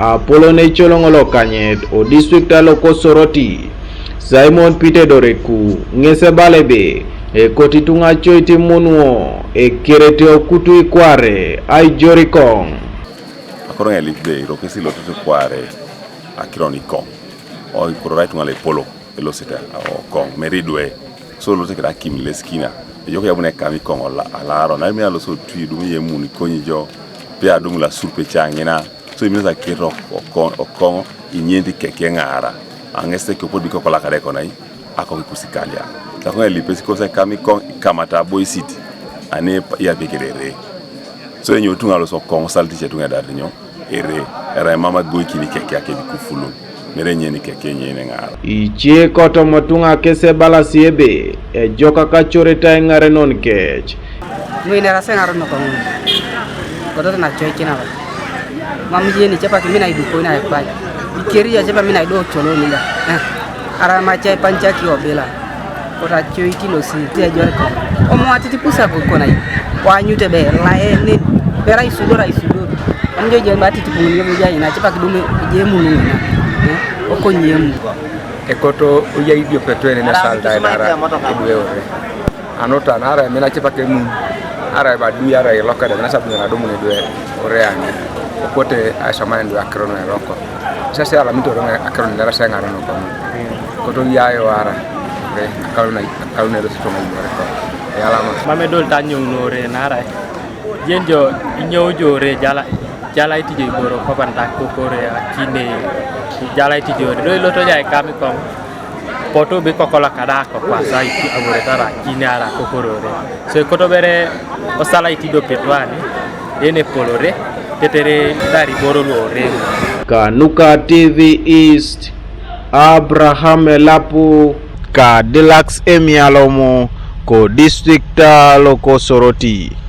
a polone cholongolo kanyet o district aloko Soroti Simon Peter Doreku ngese balebe e kotitunga choiti munuo e kirete okutu ikware ai jorikong akoro ngeli de rokesi lotu kware akironi kong o ikoro right ngale polo elosita o kong meridwe so lotu kira kim leskina yo ya bune kami kong alaro na mi alo so tui dum ye muni konyi jo pe adum la surpe changena so mi za kiro o kong inyenti keke ngara angeste ko podi ko la kare konai ako kusikalia ta ko eli pesi ko se kami kong kamata boy city ane ya bekerere so enyo tunga lo so kong salti che tunga dar nyo ere era mama boy kini keke ake bikufulu mere nyeni keke nyene ngara ichie koto motunga kese bala siebe e joka kachoreta ngare non kech mwine rase ngaro no kong koto na choy kina ba mami yeni chepa kimi na iduko na kwa ikeri ya chepa mina ido cholo nila ara macha pancha ki obela kota choy kilo si tia jor ko o mo atiti pusa ko kona wa nyute be la ene bera isudora amjo je mati tipuni yo ja ina chepa kidume je munu na oko nyemu ekoto uya idio petwene na salda ara idwe ore anota nara mena chepa kemu ara ba du ara loka de na sabu na domu ne dwe ore ani okote asama ndu akrono roko sasa ala mito ro akrono na rasa ngara no koto yayo ara akrono ro sitoma ore ko yala ma mamedol tanyo nore nara jenjo nyojore jala itijo iboro papanta kokore akine jala itijo do loto jay kami kom poto be kokola kada ko kwa sai abore tara kine ara kokorore so koto bere o sala itido petwani ene polore tetere dari boro lore Kanuka TV East Abraham Lapu ka Deluxe Emialomo ko district loko Soroti.